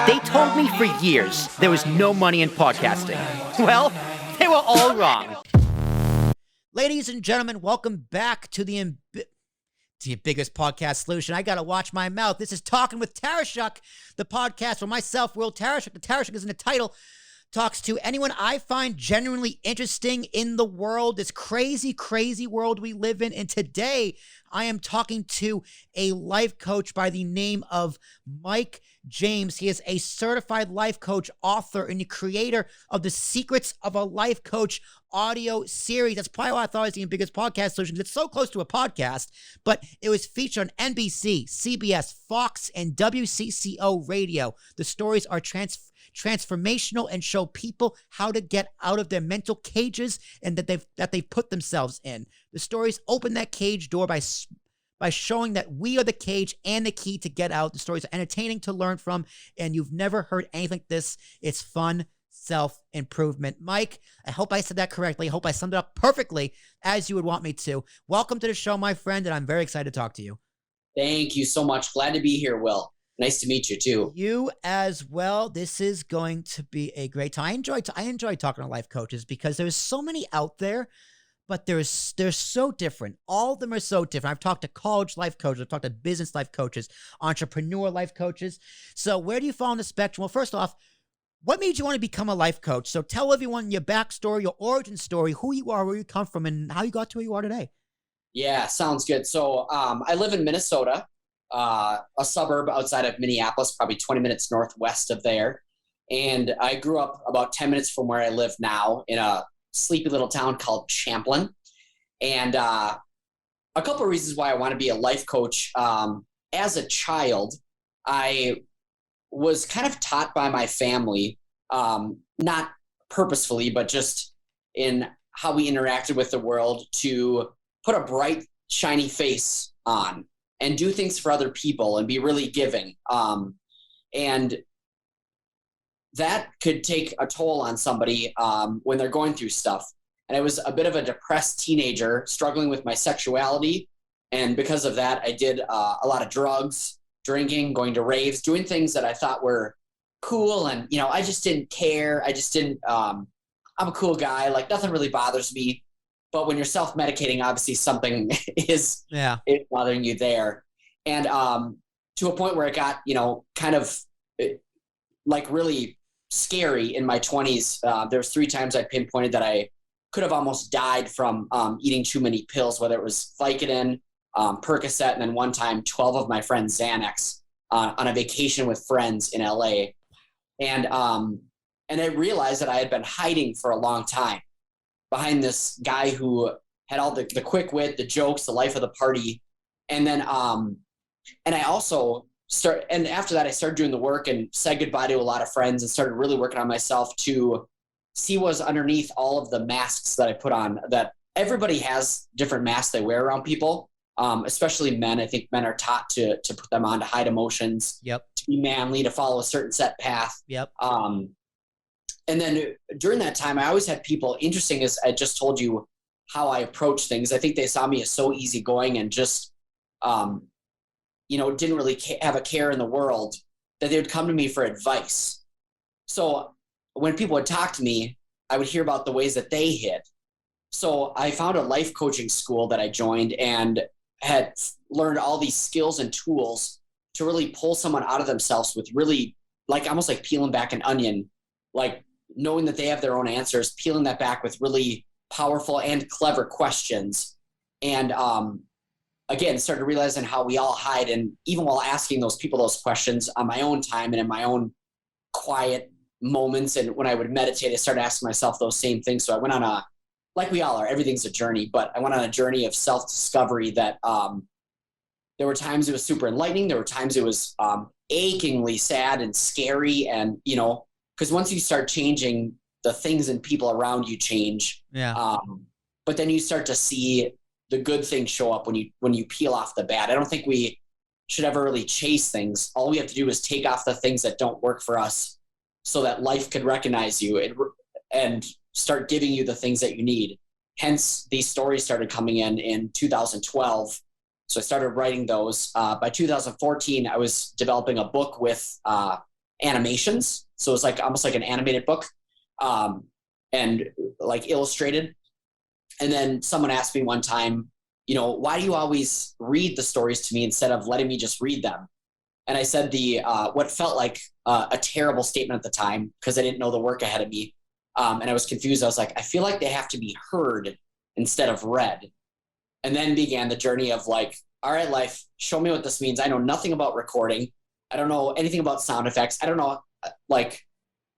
They told me for years there was no money in podcasting. Well, they were all wrong. Ladies and gentlemen, welcome back to the biggest podcast solution. I gotta watch my mouth. This is Talking with Tarashuk, the podcast where myself, Will Tarashuk, the Tarashuk is in the title, talks to anyone I find genuinely interesting in the world, this crazy, crazy world we live in. And today, I am talking to a life coach by the name of Mike James. He is a certified life coach, author, and the creator of the Secrets of a Life Coach audio series. That's probably why I thought it was the biggest podcast solution. It's so close to a podcast, but it was featured on NBC, CBS, Fox, and WCCO radio. The stories are transformational and show people how to get out of their mental cages and that they've put themselves in. The stories open that cage door by showing that we are the cage and the key to get out. The stories are entertaining to learn from, and you've never heard anything like this. It's fun self-improvement. Mike, I hope I said that correctly. I hope I summed it up perfectly as you would want me to. Welcome to the show, my friend, and I'm very excited to talk to you. Thank you so much. Glad to be here, Will. Nice to meet you too. You as well. This is going to be a great time. I enjoy talking to life coaches because there's so many out there, but they're so different. All of them are so different. I've talked to college life coaches. I've talked to business life coaches, entrepreneur life coaches. So where do you fall on the spectrum? Well, first off, what made you want to become a life coach? So tell everyone your backstory, your origin story, who you are, where you come from, and how you got to where you are today. Yeah, sounds good. So I live in Minnesota, a suburb outside of Minneapolis, probably 20 minutes northwest of there. And I grew up about 10 minutes from where I live now in a sleepy little town called Champlin. And a couple of reasons why I want to be a life coach. As a child, I was kind of taught by my family, not purposefully, but just in how we interacted with the world, to put a bright, shiny face on and do things for other people and be really giving. And that could take a toll on somebody when they're going through stuff. And I was a bit of a depressed teenager struggling with my sexuality. And because of that, I did a lot of drugs, drinking, going to raves, doing things that I thought were cool. And, I just didn't care. I just didn't, I'm a cool guy. Like, nothing really bothers me. But when you're self-medicating, obviously something is bothering you there. And to a point where it got, kind of like really scary in my 20s. There was 3 times I pinpointed that I could have almost died from eating too many pills, whether it was Vicodin, Percocet, and then one time 12 of my friends Xanax on a vacation with friends in LA. And I realized that I had been hiding for a long time behind this guy who had all the quick wit, the jokes, the life of the party. And then, and I also after that, I started doing the work and said goodbye to a lot of friends and started really working on myself to see what's underneath all of the masks that I put on. That everybody has different masks they wear around people, especially men. I think men are taught to put them on, to hide emotions, to be manly, to follow a certain set path. And then during that time, I always had people, interesting as I just told you how I approach things. I think they saw me as so easygoing and just, didn't really have a care in the world, that they would come to me for advice. So when people would talk to me, I would hear about the ways that they hid. So I found a life coaching school that I joined and had learned all these skills and tools to really pull someone out of themselves with really, like, almost like peeling back an onion, like knowing that they have their own answers, peeling that back with really powerful and clever questions. And again, started realizing how we all hide. And even while asking those people those questions on my own time and in my own quiet moments, and when I would meditate, I started asking myself those same things. So I went on like we all are, everything's a journey, but I went on a journey of self-discovery that there were times it was super enlightening. There were times it was achingly sad and scary. And, because once you start changing, the things and people around you change. But then you start to see the good things show up when you peel off the bad. I don't think we should ever really chase things. All we have to do is take off the things that don't work for us so that life could recognize you and start giving you the things that you need. Hence, these stories started coming in 2012. So I started writing those. By 2014, I was developing a book with animations. So it's like almost like an animated book, and like illustrated. And then someone asked me one time, why do you always read the stories to me instead of letting me just read them? And I said what felt like a terrible statement at the time because I didn't know the work ahead of me. And I was confused. I was like, I feel like they have to be heard instead of read. And then began the journey of like, all right, life, show me what this means. I know nothing about recording. I don't know anything about sound effects. I don't know like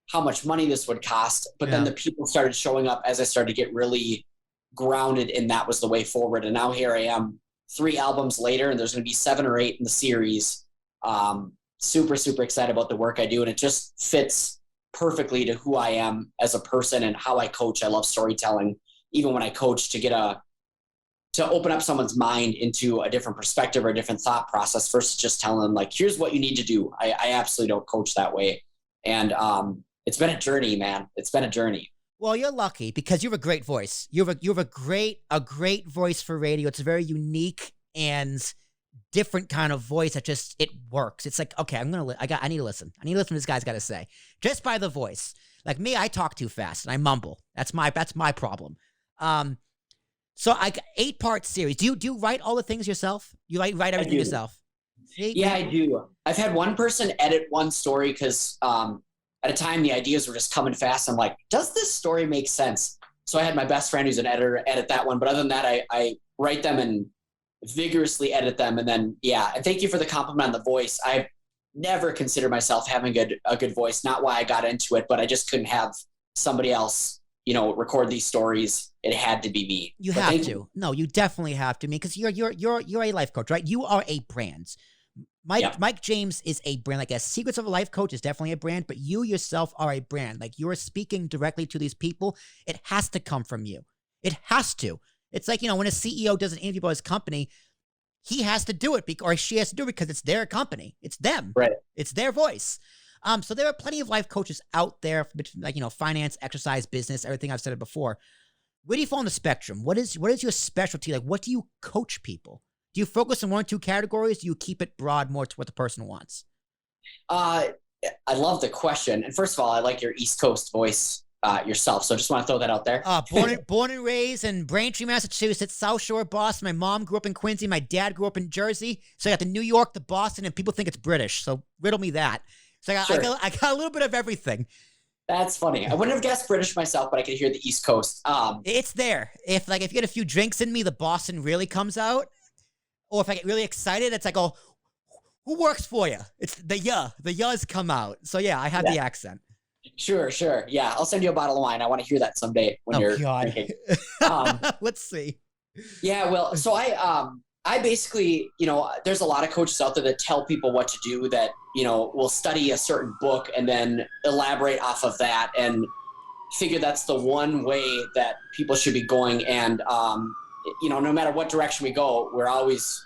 how much money this would cost. But then the people started showing up as I started to get really grounded, and that was the way forward. And now here I am 3 albums later, and there's going to be 7 or 8 in the series. Super, super excited about the work I do. And it just fits perfectly to who I am as a person and how I coach. I love storytelling, even when I coach, to open up someone's mind into a different perspective or a different thought process versus just telling them like, here's what you need to do. I absolutely don't coach that way. And, it's been a journey, man. It's been a journey. Well, you're lucky because you have a great voice. You have a great voice for radio. It's a very unique and different kind of voice that just, it works. It's like, okay, I need to listen. I need to listen to what this guy's got to say just by the voice. Like me, I talk too fast and I mumble. That's my problem. So 8-part series. Do you write all the things yourself? You write everything yourself? Yeah, I do. I've had one person edit one story because, at a time, the ideas were just coming fast. I'm like, does this story make sense? So I had my best friend who's an editor edit that one. But other than that, I write them and vigorously edit them. And then, and thank you for the compliment on the voice. I've never considered myself having a good voice. Not why I got into it, but I just couldn't have somebody else, record these stories. It had to be me. You have to. No, you definitely have to, because you're a life coach, right? You are a brand. Mike James is a brand. Like a Secrets of a Life Coach is definitely a brand, but you yourself are a brand. Like you are speaking directly to these people. It has to come from you. It has to. It's like, when a CEO does an interview about his company, he has to do it or she has to do it because it's their company. It's them. Right. It's their voice. So there are plenty of life coaches out there, like, finance, exercise, business, everything. I've said it before. Where do you fall on the spectrum? What is your specialty? Like, what do you coach people? Do you focus on 1 or 2 categories? Do you keep it broad more to what the person wants? I love the question. And first of all, I like your East Coast voice yourself. So I just want to throw that out there. Born and raised in Braintree, Massachusetts, South Shore, Boston. My mom grew up in Quincy. My dad grew up in Jersey. So I got the New York, the Boston, and people think it's British. So riddle me that. So I got a little bit of everything. That's funny. I wouldn't have guessed British myself, but I could hear the East Coast. It's there. If you get a few drinks in me, the Boston really comes out. Or if I get really excited, it's like, oh, who works for you? It's the yas come out. So yeah, I have the accent. Sure. Yeah, I'll send you a bottle of wine. I want to hear that someday when you're drinking. Let's see. Yeah, well, so I basically, there's a lot of coaches out there that tell people what to do that, will study a certain book and then elaborate off of that and figure that's the one way that people should be going. And, no matter what direction we go, we're always,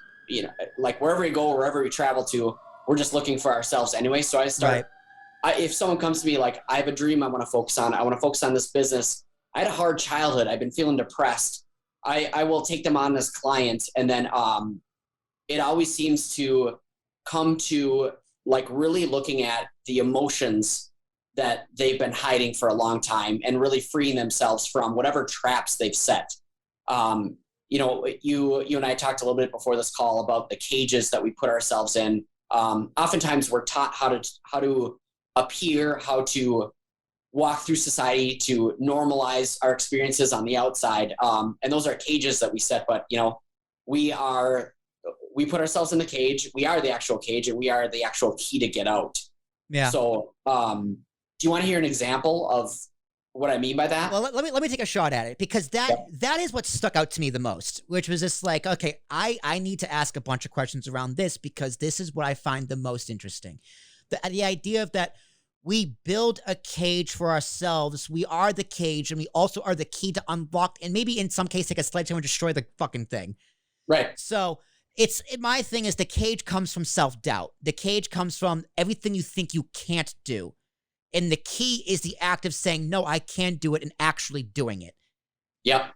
like wherever we go, wherever we travel to, we're just looking for ourselves anyway. So I start, if someone comes to me like, I have a dream I want to focus on, I want to focus on this business. I had a hard childhood. I've been feeling depressed. I will take them on as clients. And then it always seems to come to like really looking at the emotions that they've been hiding for a long time and really freeing themselves from whatever traps they've set. You and I talked a little bit before this call about the cages that we put ourselves in. Oftentimes we're taught how to appear, how to walk through society, to normalize our experiences on the outside. And those are cages that we set, but we put ourselves in the cage. We are the actual cage, and we are the actual key to get out. Yeah. So, do you want to hear an example of what I mean by that? Well, let me take a shot at it, because that is what stuck out to me the most, which was just like, okay, I need to ask a bunch of questions around this, because this is what I find the most interesting. The idea of that we build a cage for ourselves. We are the cage, and we also are the key to unlock, and maybe in some case take a sledgehammer and destroy the fucking thing. Right. So my thing is, the cage comes from self-doubt. The cage comes from everything you think you can't do. And the key is the act of saying, no, I can do it, and actually doing it. Yep.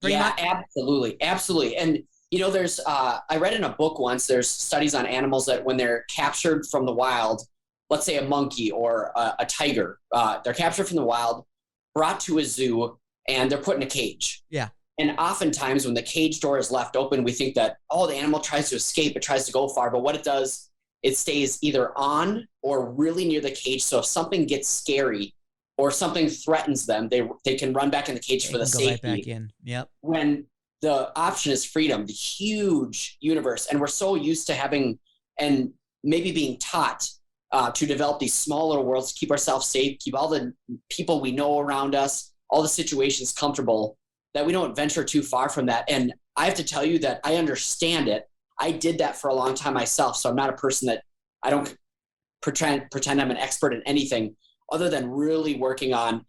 Absolutely. Absolutely. And, there's, I read in a book once, there's studies on animals that when they're captured from the wild, let's say a monkey or a tiger. They're captured from the wild, brought to a zoo, and they're put in a cage. Yeah. And oftentimes when the cage door is left open, we think that, oh, the animal tries to escape, it tries to go far. But what it does, it stays either on or really near the cage. So if something gets scary or something threatens them, they can run back in the cage for the safety. Right back in. Yep. When the option is freedom, the huge universe. And we're so used to having and maybe being taught to develop these smaller worlds, keep ourselves safe, keep all the people we know around us, all the situations comfortable, that we don't venture too far from that. And I have to tell you that I understand it. I did that for a long time myself. So I'm not a person that I don't pretend I'm an expert in anything other than really working on,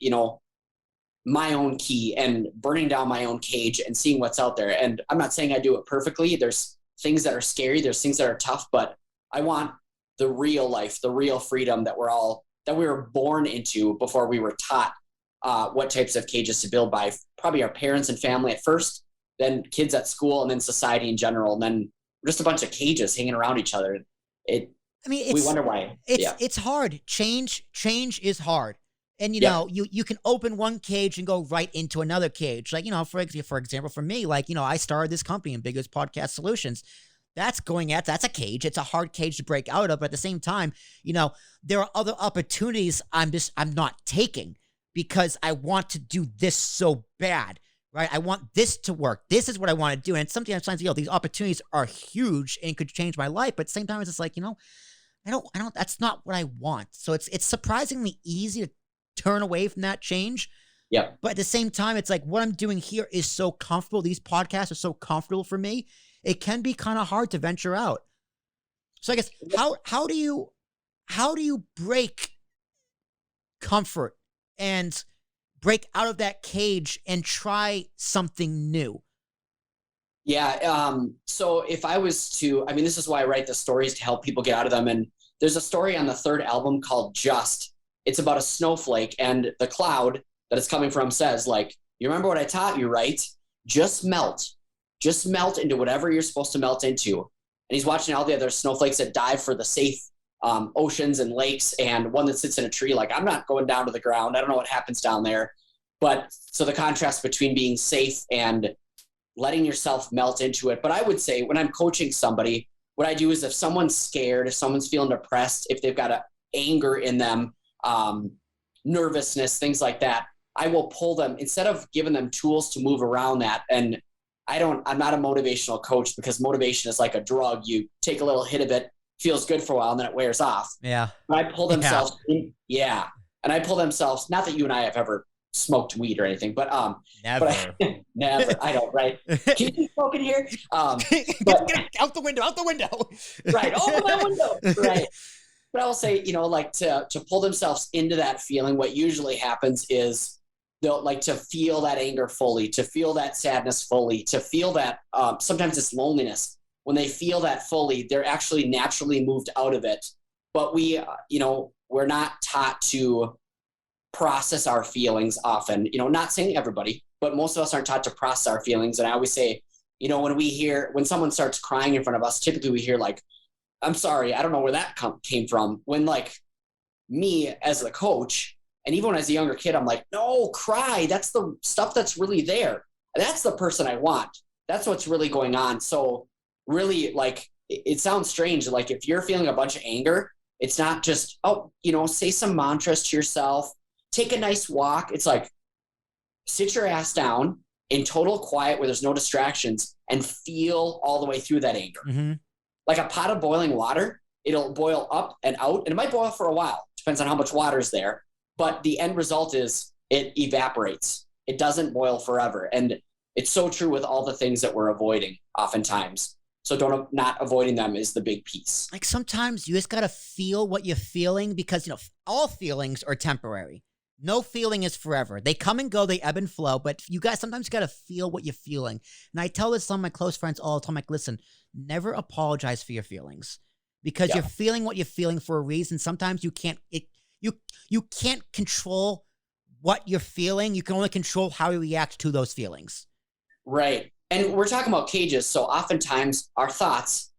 my own key and burning down my own cage and seeing what's out there. And I'm not saying I do it perfectly. There's things that are scary. There's things that are tough, but I want the real life, the real freedom that we were born into before we were taught what types of cages to build by probably our parents and family at first, then kids at school, and then society in general. And then just a bunch of cages hanging around each other. We wonder why. It's hard. Change is hard. And, you can open one cage and go right into another cage. Like, for example, for me, I started this company, Ambiguous Podcast Solutions. That's a cage. It's a hard cage to break out of. But at the same time, there are other opportunities I'm not taking because I want to do this so bad, right? I want this to work. This is what I want to do. And sometimes, these opportunities are huge and could change my life. But at the same time, it's just like, I don't, that's not what I want. So it's surprisingly easy to turn away from that change. Yeah. But at the same time, it's like what I'm doing here is so comfortable. These podcasts are so comfortable for me. It can be kind of hard to venture out. So I guess how do you break comfort and break out of that cage and try something new? Yeah. So if I was to, this is why I write the stories, to help people get out of them. And there's a story on the third album called Just. It's about a snowflake, and the cloud that it's coming from says, you remember what I taught you, right? Just melt into whatever you're supposed to melt into. And he's watching all the other snowflakes that dive for the safe oceans and lakes, and one that sits in a tree. I'm not going down to the ground. I don't know what happens down there. But so the contrast between being safe and letting yourself melt into it. But I would say when I'm coaching somebody, what I do is if someone's scared, if someone's feeling depressed, if they've got anger in them, nervousness, things like that, I will pull them, instead of giving them tools to move around that. And I'm not a motivational coach, because motivation is like a drug. You take a little hit of it, feels good for a while, and then it wears off. Yeah. But I pull themselves and I pull themselves, not that you and I have ever smoked weed or anything, but never. Never. I don't, right? Can you smoke in here? Get out the window. Right. Over my window. Right. But I will say, to pull themselves into that feeling, what usually happens is they'll to feel that anger fully, to feel that sadness fully, to feel that sometimes it's loneliness. When they feel that fully, they're actually naturally moved out of it. But we're not taught to process our feelings often, not saying everybody, but most of us aren't taught to process our feelings. And I always say, when someone starts crying in front of us, typically we hear I'm sorry, I don't know where that came from. When me as the coach, and even when I was a younger kid, I'm like, no, cry. That's the stuff that's really there. That's the person I want. That's what's really going on. So really, it sounds strange. If you're feeling a bunch of anger, it's not just, say some mantras to yourself, take a nice walk. It's sit your ass down in total quiet where there's no distractions and feel all the way through that anger. Mm-hmm. Like a pot of boiling water, it'll boil up and out, and it might boil for a while. Depends on how much water is there. But the end result is it evaporates. It doesn't boil forever. And it's so true with all the things that we're avoiding oftentimes. So not avoiding them is the big piece. Sometimes you just got to feel what you're feeling, because, all feelings are temporary. No feeling is forever. They come and go, they ebb and flow, but sometimes you got to feel what you're feeling. And I tell this to some of my close friends all the time, listen, never apologize for your feelings, because you're feeling what you're feeling for a reason. Sometimes you can't control what you're feeling. You can only control how you react to those feelings. Right. And we're talking about cages. So oftentimes our thoughts,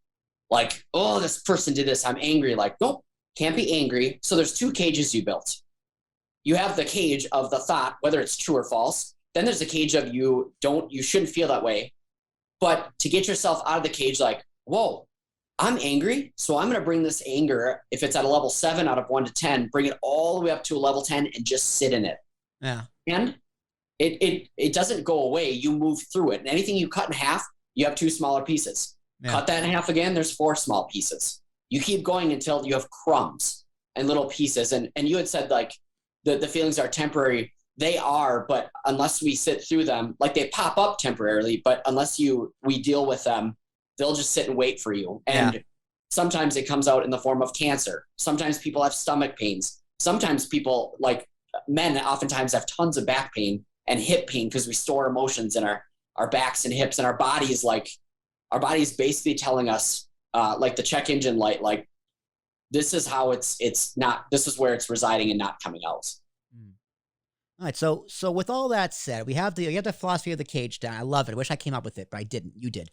oh, this person did this, I'm angry. Nope, can't be angry. So there's two cages you built. You have the cage of the thought, whether it's true or false. Then there's the cage of you shouldn't feel that way. But to get yourself out of the cage, like, whoa, I'm angry. So I'm going to bring this anger, if it's at a level 7 out of 1 to 10, bring it all the way up to a level 10 and just sit in it. Yeah. And it doesn't go away. You move through it. And anything you cut in half, you have 2 smaller pieces. Yeah. Cut that in half again, there's 4 small pieces. You keep going until you have crumbs and little pieces. And you had said, like, the feelings are temporary. They are, but unless we sit through them, like, they pop up temporarily, but unless we deal with them, they'll just sit and wait for you. And sometimes it comes out in the form of cancer. Sometimes people have stomach pains. Sometimes people, like men, oftentimes have tons of back pain and hip pain because we store emotions in our backs and hips, and our body is basically telling us, like the check engine light, like, this is how this is where it's residing and not coming out. All right. So with all that said, we have the philosophy of the cage down. I love it. I wish I came up with it, but I didn't. You did.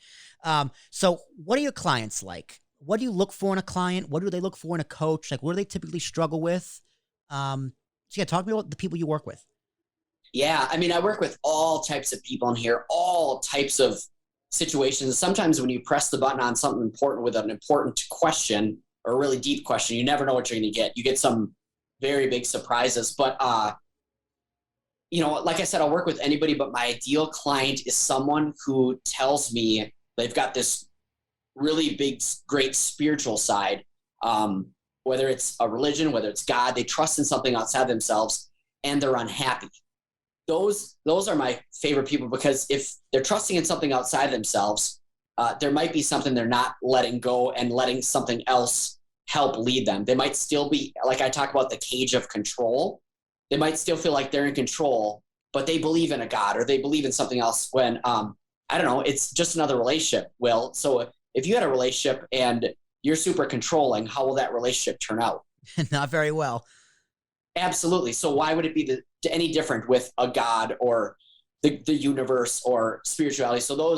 So what are your clients like? What do you look for in a client? What do they look for in a coach? Like, what do they typically struggle with? So yeah, talk to me about the people you work with. Yeah. I mean, I work with all types of people in here, all types of situations. Sometimes when you press the button on something important with an important question or a really deep question, you never know what you're going to get. You get some very big surprises, but, like I said, I'll work with anybody, but my ideal client is someone who tells me they've got this really big, great spiritual side, whether it's a religion, whether it's God, they trust in something outside themselves and they're unhappy. Those are my favorite people, because if they're trusting in something outside themselves, there might be something they're not letting go and letting something else help lead them. They might still be, like I talk about the cage of control. They might still feel like they're in control, but they believe in a God or they believe in something else when, I don't know, it's just another relationship. Well, so if you had a relationship and you're super controlling, how will that relationship turn out? Not very well. Absolutely. So why would it be any different with a God or the universe or spirituality? So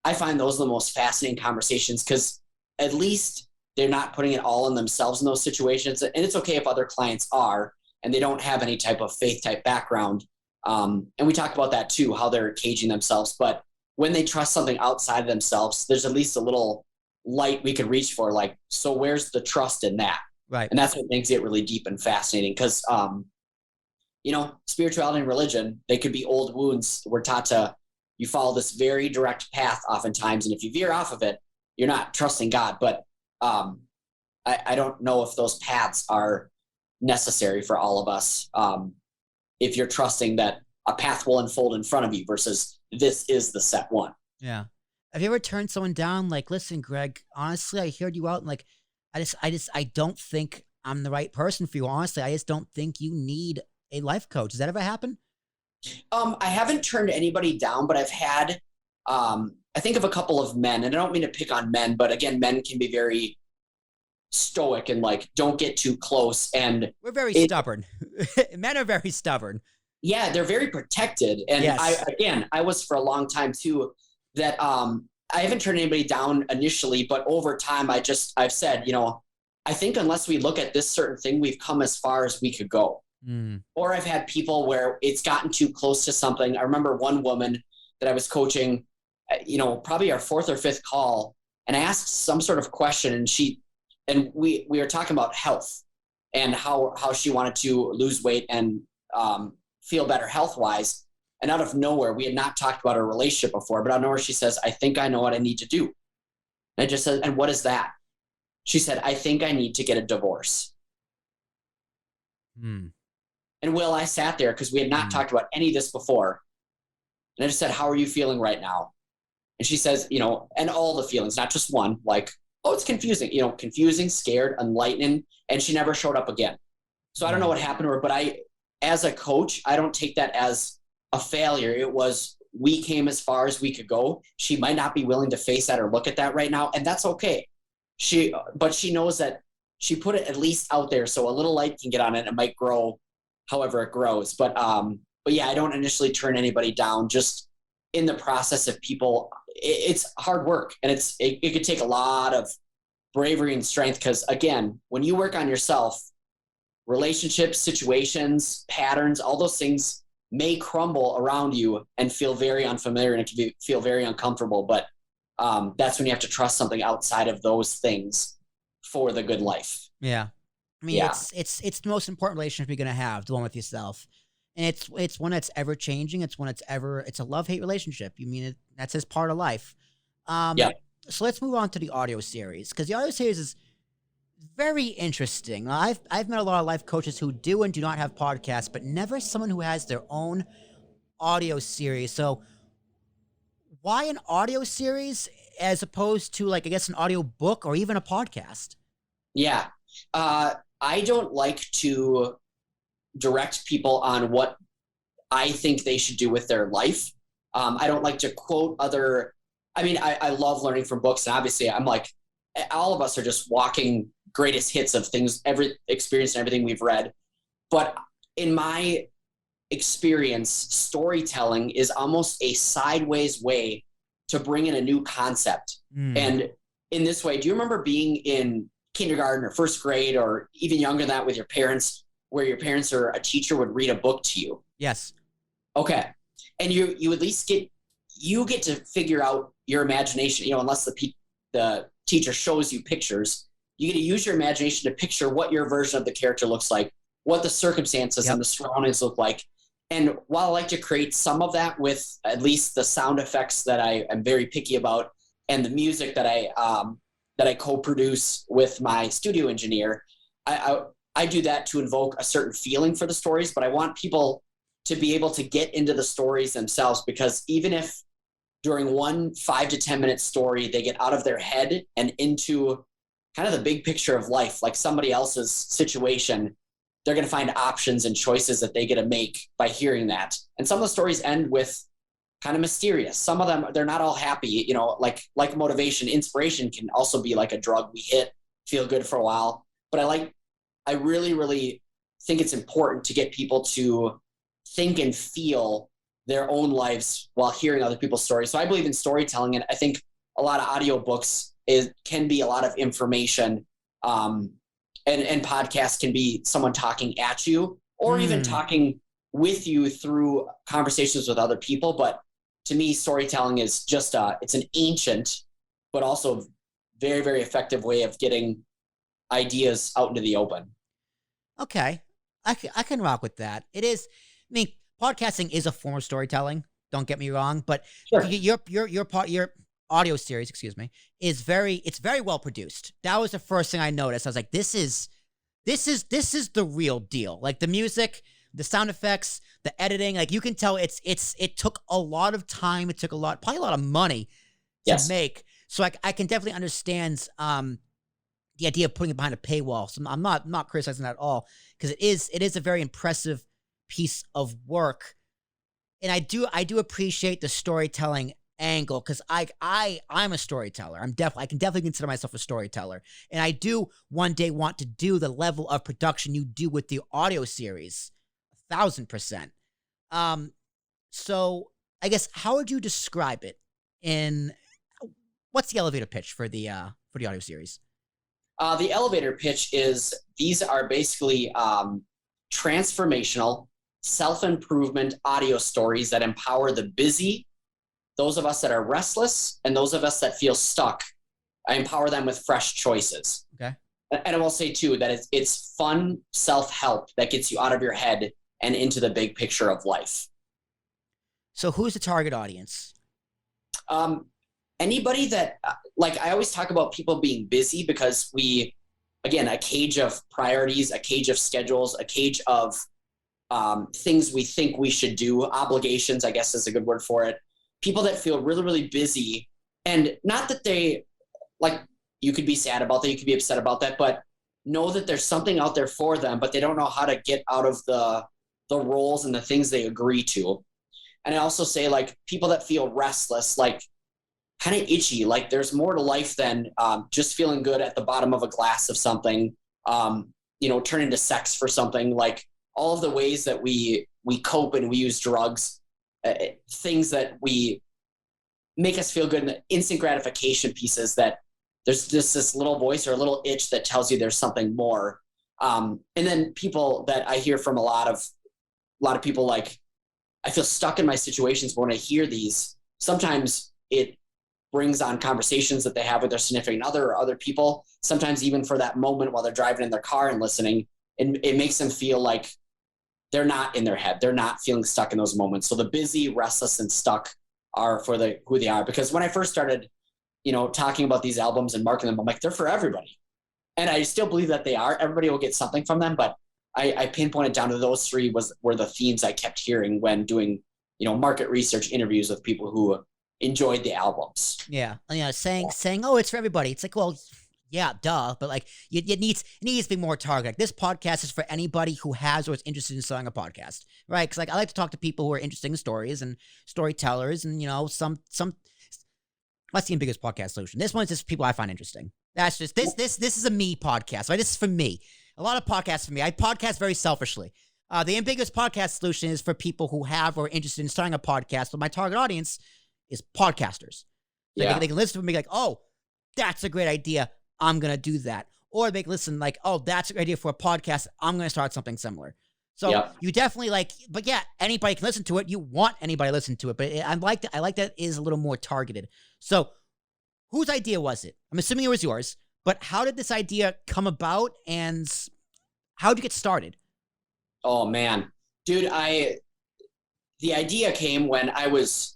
I find those are the most fascinating conversations, because at least they're not putting it all on themselves in those situations. And it's okay if other clients are, and they don't have any type of faith type background. And we talk about that too, how they're caging themselves. But when they trust something outside of themselves, there's at least a little light we could reach for, like, so where's the trust in that? Right. And that's what makes it really deep and fascinating, because, spirituality and religion, they could be old wounds. We're taught you follow this very direct path oftentimes. And if you veer off of it, you're not trusting God. But I don't know if those paths are necessary for all of us. If you're trusting that a path will unfold in front of you versus this is the set one. Yeah. Have you ever turned someone down? Like, listen, Greg, honestly, I heard you out, and like, I don't think I'm the right person for you. Honestly, I just don't think you need a life coach. Does that ever happen? I haven't turned anybody down, but I've had, I think of a couple of men, and I don't mean to pick on men, but again, men can be very stoic and like, don't get too close. And we're very stubborn. Men are very stubborn. Yeah. They're very protected. And yes. I was for a long time too, that, I haven't turned anybody down initially, but over time, I've said, I think unless we look at this certain thing, we've come as far as we could go. Or I've had people where it's gotten too close to something. I remember one woman that I was coaching, probably our 4th or 5th call, and I asked some sort of question, and we were talking about health and how she wanted to lose weight and feel better health-wise. And out of nowhere, we had not talked about our relationship before, but out of nowhere, she says, I think I know what I need to do. And I just said, and what is that? She said, I think I need to get a divorce. And Will, I sat there because we had not talked about any of this before. And I just said, how are you feeling right now? And she says, and all the feelings, not just one, like, oh, it's confusing, confusing, scared, enlightening. And she never showed up again. So I don't know what happened to her, but as a coach, I don't take that as a failure. It was, we came as far as we could go. She might not be willing to face that or look at that right now. And that's okay. But she knows that she put it at least out there. So a little light can get on it. It might grow however it grows. But yeah, I don't initially turn anybody down. Just in the process of people, it's hard work, and it could take a lot of bravery and strength. Because again, when you work on yourself, relationships, situations, patterns, all those things may crumble around you and feel very unfamiliar, and it can feel very uncomfortable. But that's when you have to trust something outside of those things for the good life. Yeah. I mean, it's the most important relationship you're going to have, the one with yourself. And it's one that's ever changing. It's a love-hate relationship. You mean, that's just part of life. Yeah. So let's move on to the audio series, because the audio series is very interesting. I've met a lot of life coaches who do and do not have podcasts, but never someone who has their own audio series. So why an audio series as opposed to, like, I guess, an audio book or even a podcast? Yeah. I don't like to direct people on what I think they should do with their life. I don't like to quote I love learning from books. And obviously I'm like, all of us are just walking greatest hits of things, every experience and everything we've read. But in my experience, storytelling is almost a sideways way to bring in a new concept. And in this way, do you remember being in kindergarten or first grade or even younger than that with your parents, where your parents or a teacher would read a book to you? Yes. Okay. And you at least get to figure out your imagination, unless the teacher shows you pictures, you get to use your imagination to picture what your version of the character looks like, what the circumstances and the surroundings look like. And while I like to create some of that with at least the sound effects that I am very picky about, and the music that I co-produce with my studio engineer, I do that to invoke a certain feeling for the stories. But I want people to be able to get into the stories themselves, because even if during one 5 to 10 minute story, they get out of their head and into kind of the big picture of life, like somebody else's situation, they're going to find options and choices that they get to make by hearing that. And some of the stories end with kind of mysterious. Some of them, they're not all happy, like motivation. Inspiration can also be like a drug we hit, feel good for a while. But I really, really think it's important to get people to think and feel their own lives while hearing other people's stories. So I believe in storytelling, and I think a lot of audiobooks can be a lot of information, and podcasts can be someone talking at you, or even talking with you through conversations with other people. But to me, storytelling is just it's an ancient but also very, very effective way of getting ideas out into the open. Okay. I can rock with that. It is, I mean, podcasting is a form of storytelling. Don't get me wrong, but Sure. your audio series, is very well produced. That was the first thing I noticed. I was like, this is the real deal. Like the music, the sound effects, the editing, like you can tell it took a lot of time. It took probably a lot of money to make. So I can definitely understand the idea of putting it behind a paywall. So I'm not criticizing that at all, because it is a very impressive piece of work. And I do appreciate the storytelling angle, because I'm a storyteller. I can definitely consider myself a storyteller. And I do one day want to do the level of production you do with the audio series. 1,000%. So I guess, how would you describe it what's the elevator pitch for the audio series? The elevator pitch is, these are basically transformational, self-improvement audio stories that empower the busy, those of us that are restless, and those of us that feel stuck. I empower them with fresh choices. Okay. And I will say too that it's fun self-help that gets you out of your head and into the big picture of life. So who's the target audience? Anybody that, like, I always talk about people being busy, because a cage of priorities, a cage of schedules, a cage of things we think we should do, obligations, I guess is a good word for it. People that feel really, really busy, and not that they, like, you could be sad about that, you could be upset about that, but know that there's something out there for them, but they don't know how to get out of the roles and the things they agree to. And I also say, like, people that feel restless, like kind of itchy, like there's more to life than just feeling good at the bottom of a glass of something, turning to sex for something, like all of the ways that we cope and we use drugs, things that we make us feel good, and the instant gratification pieces that there's just this little voice or a little itch that tells you there's something more. And then people that I hear from a lot of people, like, I feel stuck in my situations, but when I hear these, sometimes it brings on conversations that they have with their significant other or other people. Sometimes even for that moment while they're driving in their car and listening, it makes them feel like they're not in their head. They're not feeling stuck in those moments. So the busy, restless, and stuck are for who they are. Because when I first started, talking about these albums and marketing them, I'm like, they're for everybody. And I still believe that they are. Everybody will get something from them. But I pinpointed down to those three were the themes I kept hearing when doing, market research interviews with people who enjoyed the albums. Yeah. Saying, oh, it's for everybody. It's like, well, yeah, duh. But like, it needs to be more targeted. Like, this podcast is for anybody who has or is interested in starting a podcast, right? Because like, I like to talk to people who are interested in stories and storytellers, and some. That's the Ambiguous podcast solution. This one's just people I find interesting. That's just this is a me podcast, right? This is for me. A lot of podcasts for me. I podcast very selfishly. The Ambiguous podcast solution is for people who have or are interested in starting a podcast, but my target audience is podcasters. So they can listen to me like, oh, that's a great idea. I'm going to do that. Or they can listen like, oh, that's a great idea for a podcast. I'm going to start something similar. So you definitely but yeah, anybody can listen to it. You want anybody to listen to it, but I like that it is a little more targeted. So whose idea was it? I'm assuming it was yours, but how did this idea come about, and how did you get started? Oh man, dude, the idea came when I was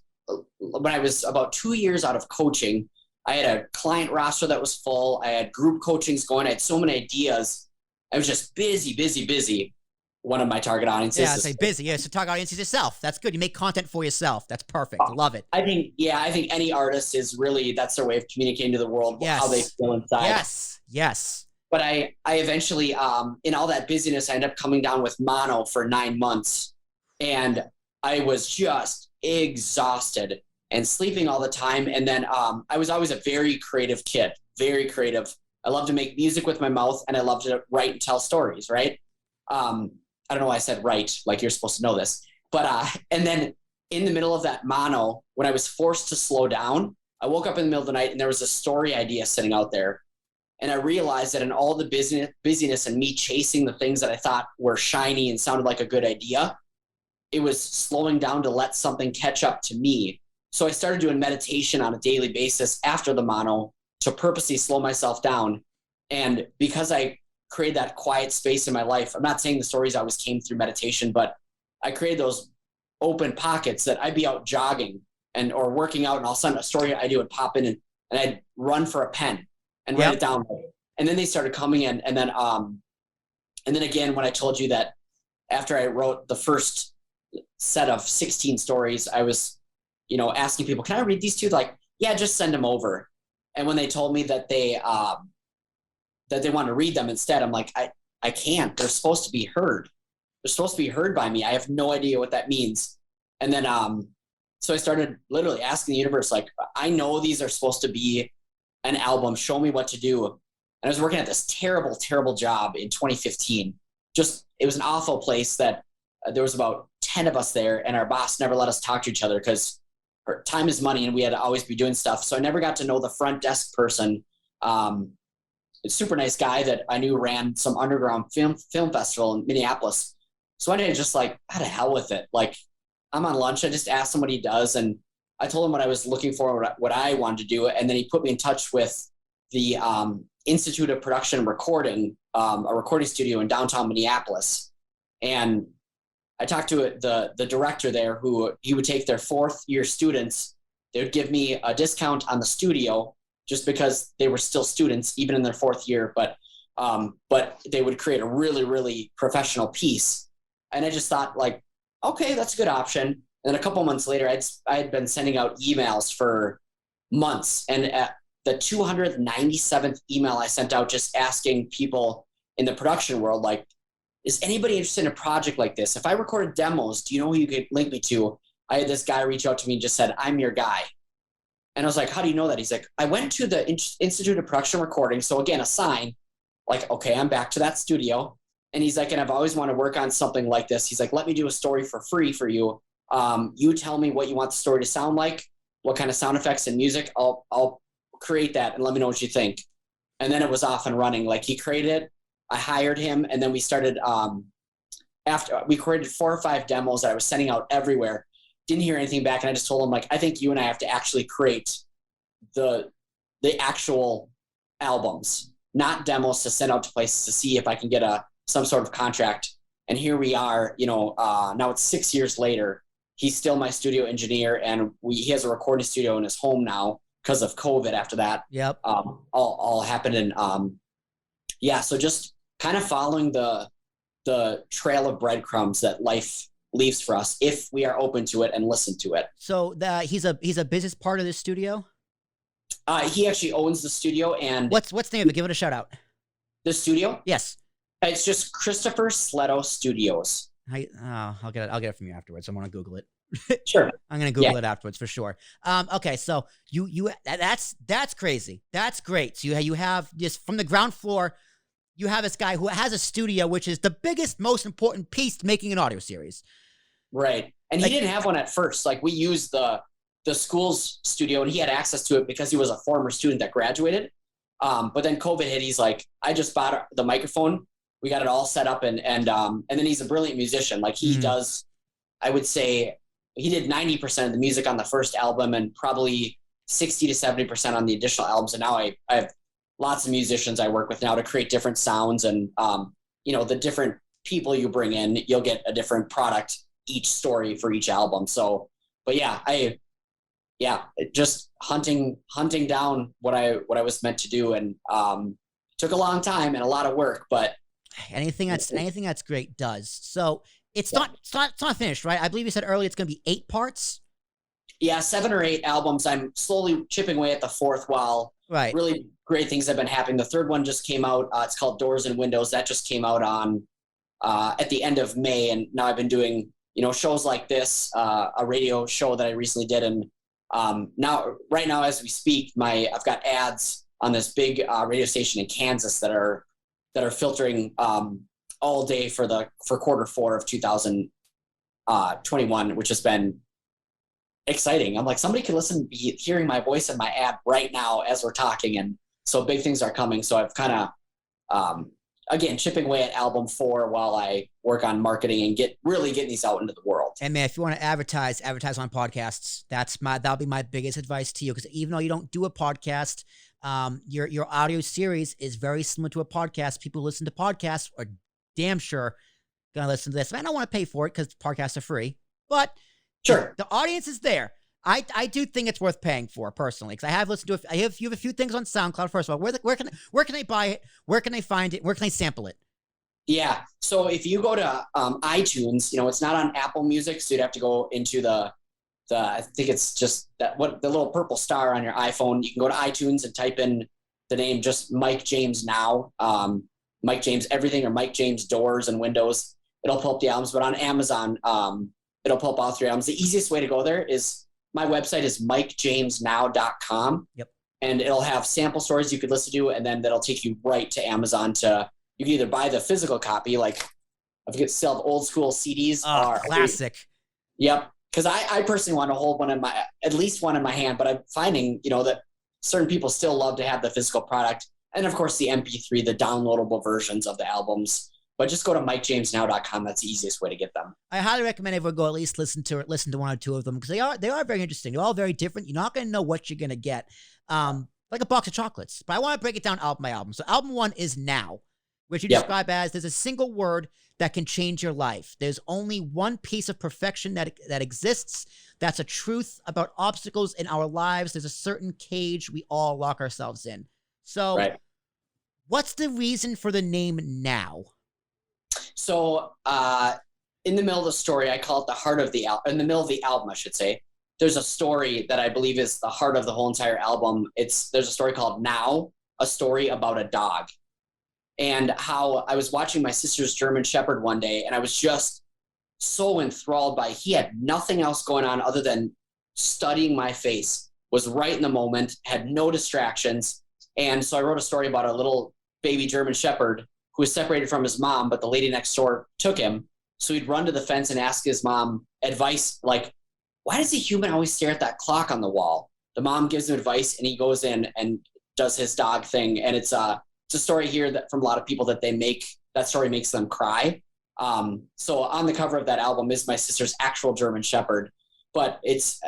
about 2 years out of coaching. I had a client roster that was full. I had group coachings going. I had so many ideas. I was just busy. One of my target audiences. Yeah, say busy. Yeah, so target audience is yourself. That's good. You make content for yourself. That's perfect. Love it. I think any artist is really, that's their way of communicating to the world how they feel inside. Yes. But I eventually, in all that busyness, I ended up coming down with mono for 9 months. And I was just exhausted and sleeping all the time. And then I was always a very creative kid, very creative. I love to make music with my mouth, and I love to write and tell stories, right? I don't know why I said right, like you're supposed to know this. But and then in the middle of that mono, when I was forced to slow down, I woke up in the middle of the night and there was a story idea sitting out there. And I realized that in all the busyness and me chasing the things that I thought were shiny and sounded like a good idea, it was slowing down to let something catch up to me. So I started doing meditation on a daily basis after the mono to purposely slow myself down. And because I create that quiet space in my life, I'm not saying the stories always came through meditation, but I created those open pockets that I'd be out jogging or working out, and all of a sudden a story idea would pop in, and I'd run for a pen and write it down. And then they started coming in. And then again, when I told you that after I wrote the first set of 16 stories, I was, asking people, can I read these two? Like, yeah, just send them over. And when they told me that they want to read them instead, I'm like, I can't. They're supposed to be heard. They're supposed to be heard by me. I have no idea what that means. And then, so I started literally asking the universe, like, I know these are supposed to be an album. Show me what to do. And I was working at this terrible, terrible job in 2015. It was an awful place that there was about 10 of us there, and our boss never let us talk to each other because time is money and we had to always be doing stuff. So I never got to know the front desk person. A super nice guy that I knew ran some underground film festival in Minneapolis. So one day I just like, how the hell with it? Like, I'm on lunch. I just asked him what he does. And I told him what I was looking for, what I wanted to do. And then he put me in touch with the Institute of Production and Recording, a recording studio in downtown Minneapolis. And I talked to the director there, who he would take their 4th year students. They would give me a discount on the studio just because they were still students, even in their 4th year. But they would create a really, really professional piece. And I just thought, like, okay, that's a good option. And then a couple months later, I had been sending out emails for months. And at the 297th email I sent out, just asking people in the production world, like, is anybody interested in a project like this? If I recorded demos, do you know who you could link me to? I had this guy reach out to me and just said, I'm your guy. And I was like, how do you know that? He's like, I went to the Institute of Production Recording. So again, a sign, like, okay, I'm back to that studio. And he's like, and I've always wanted to work on something like this. He's like, let me do a story for free for you. You tell me what you want the story to sound like, what kind of sound effects and music. I'll create that and let me know what you think. And then it was off and running. Like he created it, I hired him, and then we started, after we created 4 or 5 demos that I was sending out everywhere, didn't hear anything back. And I just told him, like, I think you and I have to actually create the actual albums, not demos to send out to places to see if I can get some sort of contract. And here we are, now it's 6 years later. He's still my studio engineer, and he has a recording studio in his home now because of COVID after that. Yep. All happened. And so just kind of following the trail of breadcrumbs that life leaves for us if we are open to it and listen to it. So he's a business part of this studio? He actually owns the studio. And what's the name of it? Give it a shout out. The studio? Yes. It's just Christopher Sletto Studios. I'll get it from you afterwards. I'm going to Google it. Sure. I'm going to Google it afterwards for sure. Okay. So that's crazy. That's great. So you have just from the ground floor, you have this guy who has a studio, which is the biggest, most important piece to making an audio series. Right. And he didn't have one at first. Like we used the school's studio, and he had access to it because he was a former student that graduated. But then COVID hit. He's like, I just bought the microphone. We got it all set up, and then he's a brilliant musician. Like he does, I would say he did 90% of the music on the first album and probably 60 to 70% on the additional albums. And now I have lots of musicians I work with now to create different sounds, and the different people you bring in, you'll get a different product each story for each album. So, but just hunting down what I was meant to do, and took a long time and a lot of work, but anything that's great does. So it's not finished, right? I believe you said earlier it's going to be 8 parts. Yeah, 7 or 8 albums. I'm slowly chipping away at the 4th while really great things have been happening. The 3rd one just came out. It's called Doors and Windows. That just came out on at the end of May, and now I've been doing shows like this, a radio show that I recently did, and right now as we speak, I've got ads on this big radio station in Kansas that are filtering all day for quarter 4 of 2021, which has been exciting. I'm like, somebody could be hearing my voice in my ad right now as we're talking, and so big things are coming. So I've kind of again chipping away at album 4 while I work on marketing and getting these out into the world. And man, if you want to advertise on podcasts, that'll be my biggest advice to you, because even though you don't do a podcast, your audio series is very similar to a podcast. People who listen to podcasts are damn sure gonna listen to this. I don't want to pay for it because podcasts are free, but sure, the audience is there. I do think it's worth paying for personally, because I have listened to it. I have a few things on SoundCloud. First of all, where can they buy it? Where can they find it? Where can they sample it? Yeah, so if you go to iTunes, it's not on Apple Music, so you'd have to go into the I think it's just the little purple star on your iPhone. You can go to iTunes and type in the name, just Mike James Now, Mike James Everything, or Mike James Doors and Windows. It'll pull up the albums. But on Amazon, it'll pull up all 3 albums. The easiest way to go there is my website is mikejamesnow.com. Yep. And it'll have sample stories you could listen to, and then that'll take you right to Amazon you can either buy the physical copy, like I forget, sell old school CDs. Classic. Yep. Because I personally want to hold at least one in my hand, but I'm finding, that certain people still love to have the physical product. And of course the MP3, the downloadable versions of the albums, but just go to mikejamesnow.com. That's the easiest way to get them. I highly recommend everyone go at least listen to 1 or 2 of them, because they are very interesting. They're all very different. You're not going to know what you're going to get. Like a box of chocolates, but I want to break it down album by album. So album 1 is Now, which you describe as there's a single word that can change your life. There's only one piece of perfection that exists. That's a truth about obstacles in our lives. There's a certain cage we all lock ourselves in. So what's the reason for the name Now? So in the middle of the story, I call it the heart of the album. In the middle of the album, I should say, there's a story that I believe is the heart of the whole entire album. There's a story called Now, a story about a dog. And how I was watching my sister's German Shepherd one day, and I was just so enthralled by, he had nothing else going on other than studying my face, was right in the moment, had no distractions. And so I wrote a story about a little baby German Shepherd who was separated from his mom, but the lady next door took him. So he'd run to the fence and ask his mom advice, like, why does a human always stare at that clock on the wall? the mom gives him advice, and he goes in and does his dog thing. And it's a story here that from a lot of people that that story makes them cry. So on the cover of that album is my sister's actual German Shepherd, but it's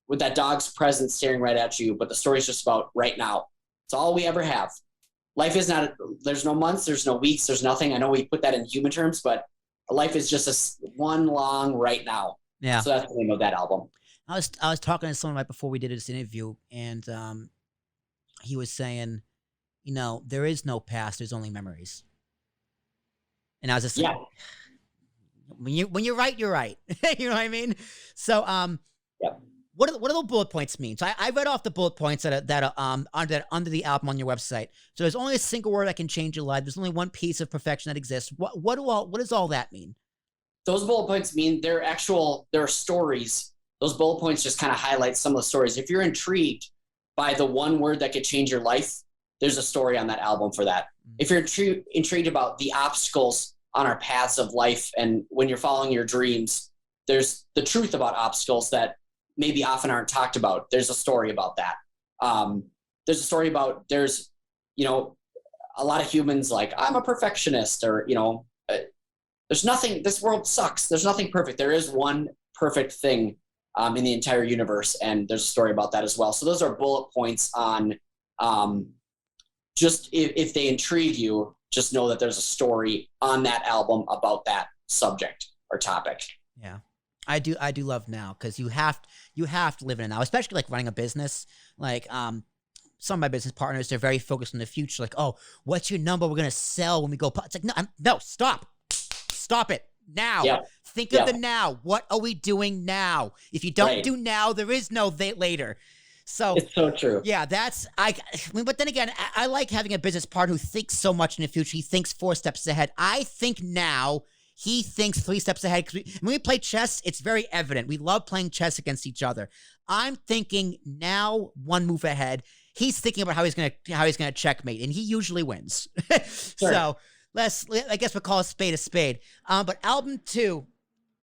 with that dog's presence staring right at you. But the story's just about right now. It's all we ever have. Life is not, there's no months, there's no weeks, there's nothing. I know we put that in human terms, but life is just one long right now. Yeah. So that's the name of that album. I was talking to someone right before we did this interview, and he was saying, there is no past, there's only memories. And I was just like, when you're right, you're right. You know what I mean? So, what do the bullet points mean? So I read off the bullet points that are under the album on your website. So there's only a single word that can change your life. There's only one piece of perfection that exists. What does all that mean? Those bullet points mean there are stories. Those bullet points just kind of highlight some of the stories. If you're intrigued by the one word that could change your life, there's a story on that album for that. If you're intrigued about the obstacles on our paths of life, and when you're following your dreams, there's the truth about obstacles that maybe often aren't talked about. There's a story about that. There's a story about there's a lot of humans like, I'm a perfectionist, or there's nothing, this world sucks, there's nothing perfect. There is one perfect thing in the entire universe, and there's a story about that as well. So those are bullet points on just if they intrigue you, just know that there's a story on that album about that subject or topic. Yeah. I do love now, because you have to live in it now, especially like running a business. Like some of my business partners, they're very focused on the future. Like, oh, what's your number we're gonna sell when we go? It's like, no, stop it now. Yeah. Think of the now. What are we doing now? If you don't do now, there is no later. So it's so true. Yeah, but then again, I like having a business partner who thinks so much in the future. He thinks 4 steps ahead. I think now. He thinks 3 steps ahead. When we play chess, it's very evident. We love playing chess against each other. I'm thinking now 1 move ahead. He's thinking about how he's gonna checkmate, and he usually wins. Sure. So I guess we'll call a spade. But album 2,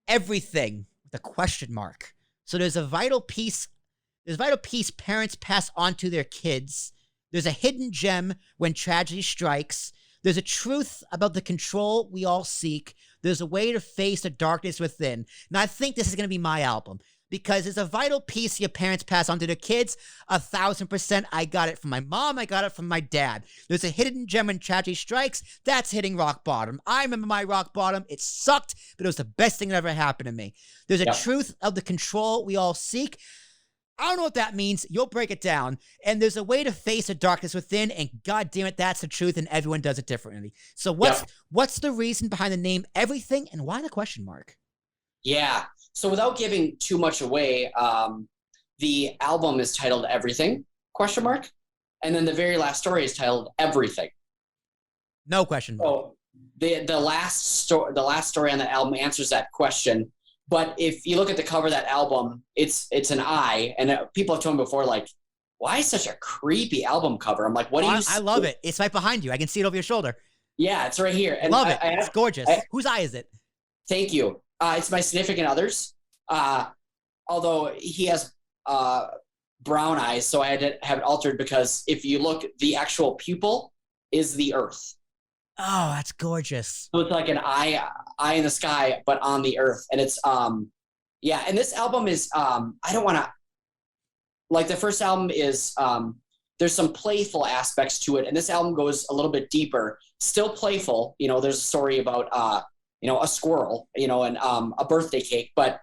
Everything, with a question mark. So there's a vital piece. There's a vital piece parents pass on to their kids. There's a hidden gem when tragedy strikes. There's a truth about the control we all seek. There's a way to face the darkness within. Now, I think this is going to be my album, because it's a vital piece your parents pass on to their kids. 1,000%. I got it from my mom. I got it from my dad. There's a hidden gem when tragedy strikes. That's hitting rock bottom. I remember my rock bottom. It sucked, but it was the best thing that ever happened to me. There's a truth of the control we all seek. I don't know what that means. You'll break it down. And there's a way to face the darkness within, and God damn it, that's the truth, and everyone does it differently. So what's the reason behind the name Everything, and why the question mark? Yeah. So without giving too much away, the album is titled Everything, ? And then the very last story is titled Everything. No question mark. So the last story on that album answers that question. But if you look at the cover of that album, it's an eye, and people have told me before, like, why is such a creepy album cover? I'm like, what do you? I love it. It's right behind you. I can see it over your shoulder. Yeah, it's right here. And love it. It's gorgeous. Whose eye is it? Thank you. It's my significant other's. Although he has brown eyes, so I had to have it altered, because if you look, the actual pupil is the earth. Oh, that's gorgeous. So it's like an eye in the sky, but on the earth. And it's, and this album is, I don't want to, like, the first album is, there's some playful aspects to it. And this album goes a little bit deeper, still playful. There's a story about, a squirrel, and a birthday cake. But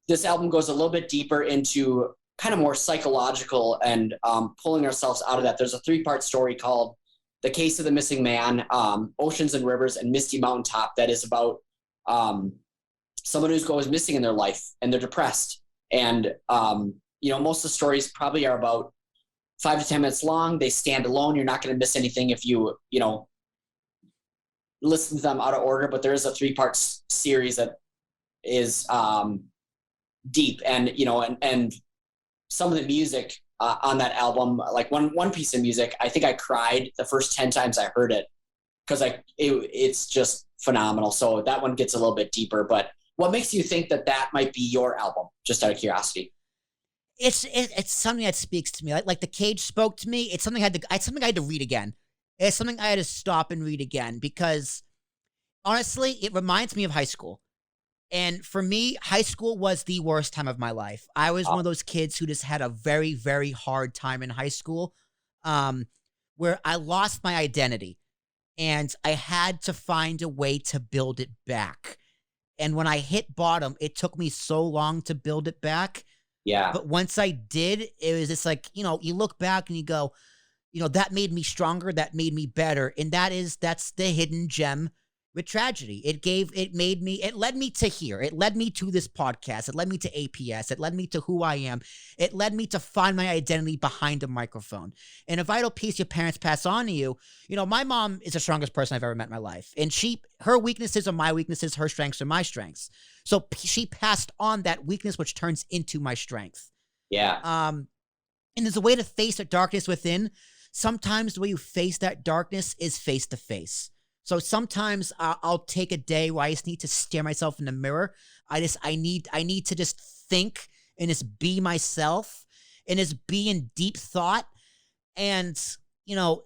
this album goes a little bit deeper into kind of more psychological and pulling ourselves out of that. There's a 3-part story called The Case of the Missing Man, Oceans and Rivers, and Misty Mountaintop, that is about someone who's goes missing in their life, and they're depressed. And, most of the stories probably are about 5 to 10 minutes long. They stand alone. You're not going to miss anything if you listen to them out of order. But there is a 3-part series that is deep, and, and some of the music on that album, like one piece of music, I think I cried the first 10 times I heard it, because it's just phenomenal. So that one gets a little bit deeper. But what makes you think that might be your album, just out of curiosity? it's something that speaks to me. Like the cage spoke to me. It's something I had to read again. It's something I had to stop and read again because honestly, it reminds me of high school. And for me, high school was the worst time of my life. I was one of those kids who just had a very, very hard time in high school, where I lost my identity and I had to find a way to build it back. And when I hit bottom, it took me so long to build it back. Yeah. But once I did, it was just like, you look back and you go, that made me stronger. That made me better. And that's the hidden gem with tragedy. It led me to here. It led me to this podcast. It led me to APS. It led me to who I am. It led me to find my identity behind a microphone. And a vital piece your parents pass on to you. My mom is the strongest person I've ever met in my life. And her weaknesses are my weaknesses. Her strengths are my strengths. So she passed on that weakness, which turns into my strength. Yeah. And there's a way to face the darkness within. Sometimes the way you face that darkness is face to face. So sometimes I'll take a day where I just need to stare myself in the mirror. I need to just think and just be myself and just be in deep thought. And,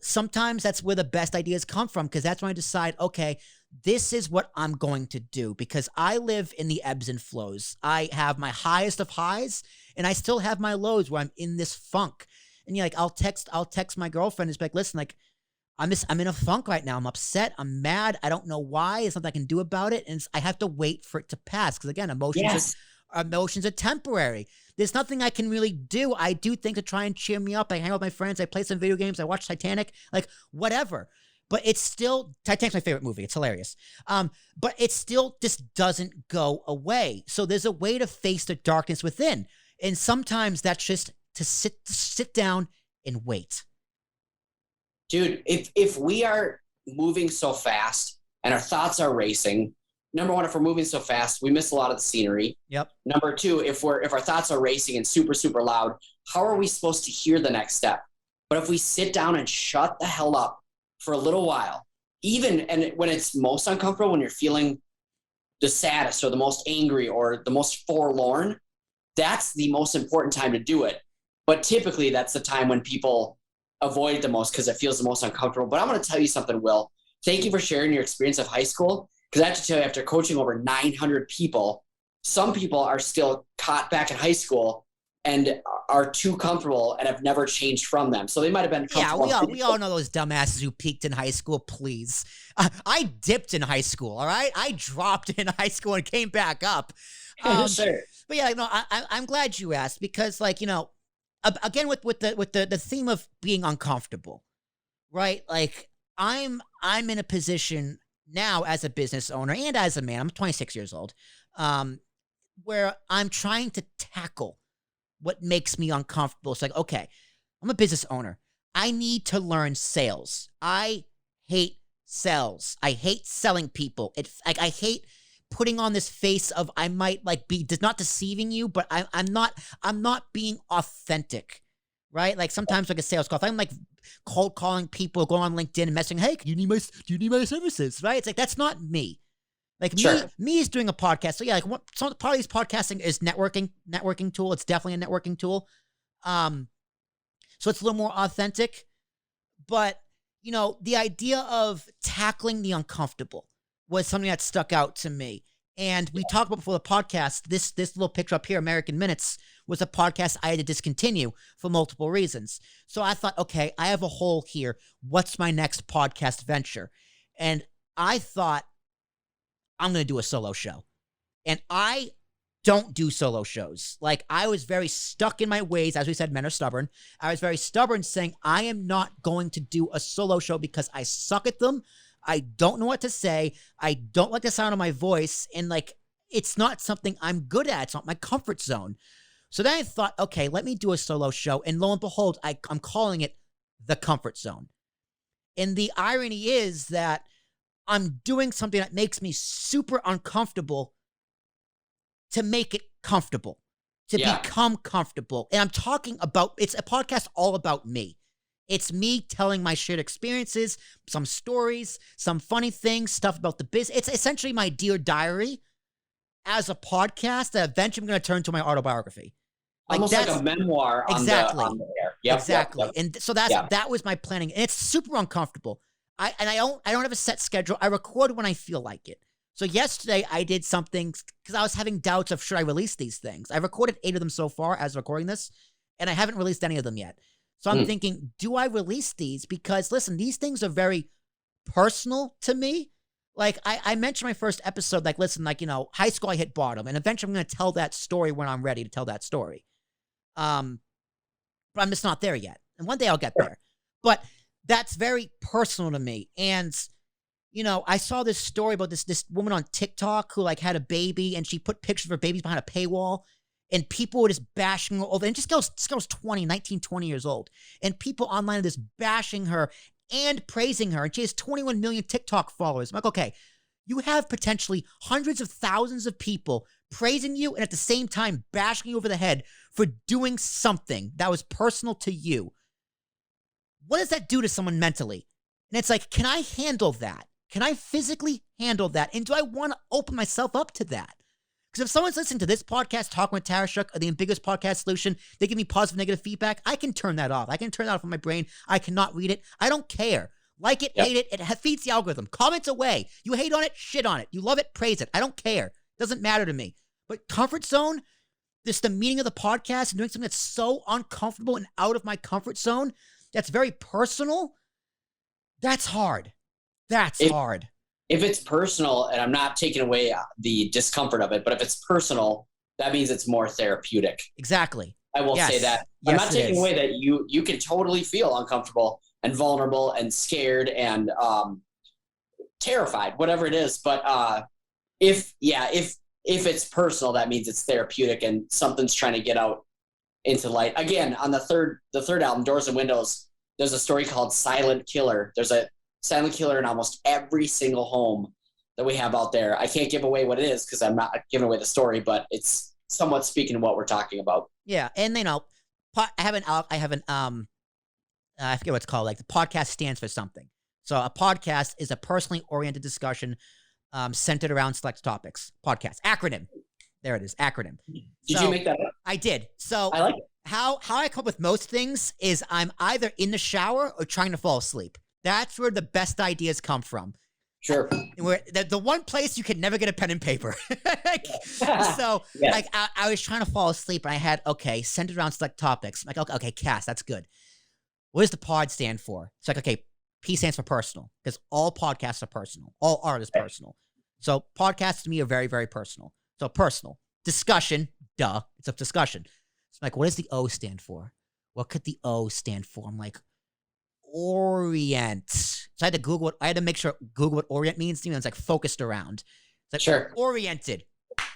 sometimes that's where the best ideas come from, because that's when I decide, okay, this is what I'm going to do, because I live in the ebbs and flows. I have my highest of highs and I still have my lows where I'm in this funk. And I'll text my girlfriend and just be like, listen, like, I'm in a funk right now. I'm upset. I'm mad. I don't know why. There's nothing I can do about it. And I have to wait for it to pass. Because again, emotions are temporary. There's nothing I can really do. I do things to try and cheer me up. I hang out with my friends. I play some video games. I watch Titanic, like whatever. But it's still, Titanic's my favorite movie. It's hilarious. But it still just doesn't go away. So there's a way to face the darkness within. And sometimes that's just to sit down and wait. Dude, if we are moving so fast and our thoughts are racing, number one, if we're moving so fast, we miss a lot of the scenery. Yep. Number two, if our thoughts are racing and super, super loud, how are we supposed to hear the next step? But if we sit down and shut the hell up for a little while, and when it's most uncomfortable, when you're feeling the saddest or the most angry or the most forlorn, that's the most important time to do it. But typically that's the time when people avoid it the most because it feels the most uncomfortable. But I'm going to tell you something, Will. Thank you for sharing your experience of high school. Because I have to tell you, after coaching over 900 people, some people are still caught back in high school and are too comfortable and have never changed from them. So they might have been comfortable. Yeah, we all know those dumbasses who peaked in high school, please. I dipped in high school, all right? I dropped in high school and came back up. Sure. But yeah, no, I'm glad you asked because, like, again, with the theme of being uncomfortable, right? Like, I'm in a position now as a business owner and as a man, I'm 26 years old, where I'm trying to tackle what makes me uncomfortable. It's like, okay, I'm a business owner. I need to learn sales. I hate sales. I hate selling people. I hate putting on this face of I might like be not deceiving you, but I'm not being authentic, right? Like sometimes like a sales call, if I'm like cold calling people, going on LinkedIn and messaging, hey, do you need my services, right? It's like that's not me. Like Sure. me is doing a podcast. So yeah, like part of these podcasting is networking tool. It's definitely a networking tool. So it's a little more authentic, but the idea of tackling the uncomfortable was something that stuck out to me. And we talked about before the podcast, this little picture up here, American Minutes, was a podcast I had to discontinue for multiple reasons. So I thought, okay, I have a hole here. What's my next podcast venture? And I thought, I'm going to do a solo show. And I don't do solo shows. Like, I was very stuck in my ways. As we said, men are stubborn. I was very stubborn saying, I am not going to do a solo show because I suck at them. I don't know what to say. I don't like the sound of my voice. And like, it's not something I'm good at. It's not my comfort zone. So then I thought, okay, let me do a solo show. And lo and behold, I'm calling it The Comfort Zone. And the irony is that I'm doing something that makes me super uncomfortable to make it comfortable, to become comfortable. And I'm talking about, it's a podcast all about me. It's me telling my shared experiences, some stories, some funny things, stuff about the business. It's essentially my Dear Diary as a podcast that eventually I'm going to turn to my autobiography. Like almost like a memoir exactly on the air. Yep, exactly. Yep. And so that was my planning, and it's super uncomfortable. I don't have a set schedule. I record when I feel like it. So yesterday I did something because I was having doubts of should I release these things. I recorded 8 of them so far as recording this, and I haven't released any of them yet. So I'm thinking, do I release these? Because listen, these things are very personal to me. Like I mentioned my first episode, like, listen, like, high school, I hit bottom, and eventually I'm going to tell that story when I'm ready to tell that story. But I'm just not there yet. And one day I'll get there. But that's very personal to me. And, I saw this story about this woman on TikTok who like had a baby, and she put pictures of her babies behind a paywall, and people were just bashing her over. And this girl's 20 years old. And people online are just bashing her and praising her. And she has 21 million TikTok followers. I'm like, okay, you have potentially hundreds of thousands of people praising you and at the same time bashing you over the head for doing something that was personal to you. What does that do to someone mentally? And it's like, can I handle that? Can I physically handle that? And do I want to open myself up to that? Because if someone's listening to this podcast, Talking with Tarashuk, or the Ambiguous Podcast Solution, they give me positive, negative feedback, I can turn that off. I can turn that off in my brain. I cannot read it. I don't care. Like it, hate it. It feeds the algorithm. Comments away. You hate on it, shit on it. You love it, praise it. I don't care. Doesn't matter to me. But comfort zone, the meaning of the podcast and doing something that's so uncomfortable and out of my comfort zone, that's very personal, that's hard. That's hard. If it's personal, and I'm not taking away the discomfort of it, but if it's personal, that means it's more therapeutic. Exactly. I will say that. I'm not taking away that you can totally feel uncomfortable and vulnerable and scared and terrified, whatever it is. But if it's personal, that means it's therapeutic and something's trying to get out into light. Again, on the third album, Doors and Windows, there's a story called Silent Killer. There's a silent killer in almost every single home that we have out there. I can't give away what it is because I'm not giving away the story, but it's somewhat speaking to what we're talking about. Yeah, and I forget what it's called. Like, the podcast stands for something. So a podcast is a personally oriented discussion centered around select topics. Podcast acronym. There it is. Acronym. Did you make that up? I did. So I like it. How I come up with most things is I'm either in the shower or trying to fall asleep. That's where the best ideas come from. Sure. Where the one place you can never get a pen and paper. So like I was trying to fall asleep and I had, centered around select topics. I'm like, okay, Cass, that's good. What does the pod stand for? It's like, okay, P stands for personal, because all podcasts are personal. All art is personal. So podcasts to me are very, very personal. So personal. Discussion, duh, it's a discussion. So I'm like, what does the O stand for? What could the O stand for? I'm like, orient. So I had to Google what orient means to me. And it's like focused around. It's like, sure. Oriented.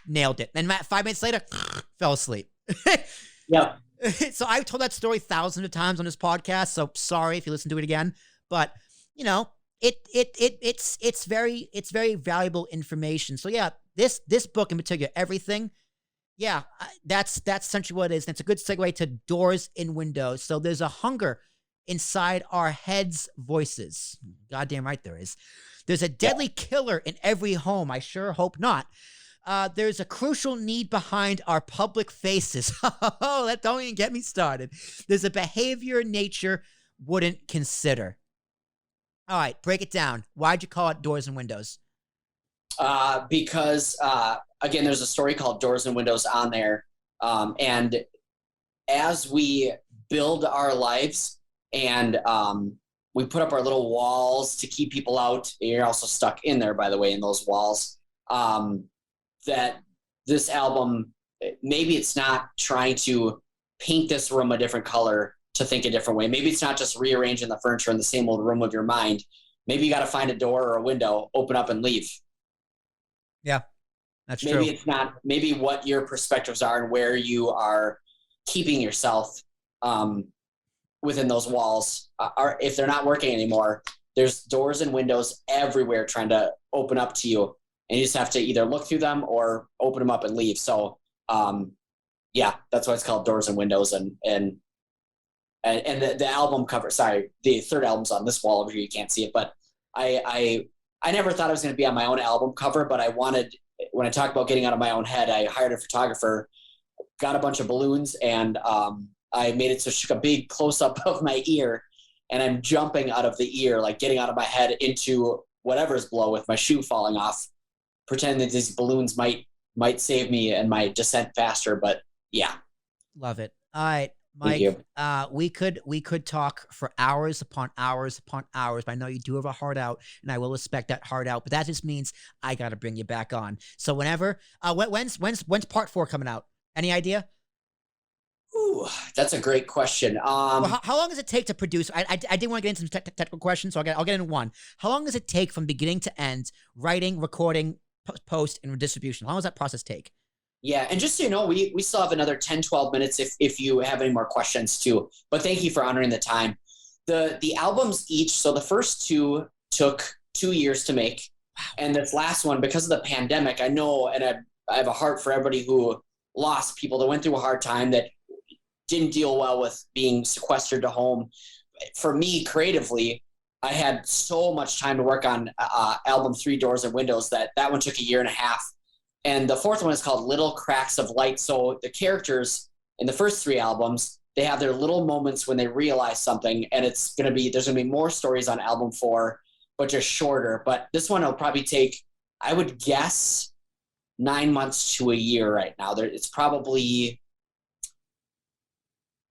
Nailed it. And 5 minutes later, fell asleep. Yeah. So I've told that story thousands of times on this podcast. So sorry if you listen to it again, but it's very valuable information. So yeah, this book in particular, everything. Yeah, that's essentially what it is. And it's a good segue to Doors and Windows. So there's a hunger inside our heads' voices. Goddamn right there is. There's a deadly killer in every home. I sure hope not. There's a crucial need behind our public faces. Oh, that don't even get me started. There's a behavior nature wouldn't consider. All right, break it down. Why'd you call it Doors and Windows? Because again, there's a story called Doors and Windows on there. And as we build our lives and we put up our little walls to keep people out, you're also stuck in there, by the way, in those walls, that this album, maybe it's not trying to paint this room a different color to think a different way. Maybe it's not just rearranging the furniture in the same old room of your mind. Maybe you got to find a door or a window, open up and leave. Yeah, that's true. Maybe it's not, maybe what your perspectives are and where you are keeping yourself within those walls are, if they're not working anymore, there's doors and windows everywhere trying to open up to you. And you just have to either look through them or open them up and leave. So yeah, that's why it's called Doors and Windows. And the album cover, sorry, the third album's on this wall over here. You can't see it, but I never thought I was going to be on my own album cover, but I wanted, when I talked about getting out of my own head, I hired a photographer got a bunch of balloons, and I made it so she took a big close up of my ear, and I'm jumping out of the ear, like getting out of my head into whatever's below with my shoe falling off, pretending that these balloons might save me and my descent faster. But yeah. Love it. All right, Mike, we could talk for hours upon hours upon hours, but I know you do have a heart out, and I will respect that heart out, but that just means I got to bring you back on. So whenever, when's part 4 coming out? Any idea? Ooh, that's a great question. Well, how long does it take to produce? I didn't want to get into some technical questions, so I'll get into one. How long does it take from beginning to end, writing, recording, post, and distribution? How long does that process take? Yeah, and just so you know, we still have another 10, 12 minutes if you have any more questions too. But thank you for honoring the time. The albums each, so the first 2 took 2 years to make. Wow. And this last one, because of the pandemic, I know, and I have a heart for everybody who lost people that went through a hard time, that didn't deal well with being sequestered to home. For me, creatively, I had so much time to work on album 3 Doors and Windows that one took a year and a half. And the fourth one is called Little Cracks of Light. So the characters in the first 3 albums, they have their little moments when they realize something, and there's going to be more stories on album 4, but just shorter. But this one will probably take, I would guess, 9 months to a year right now. It's probably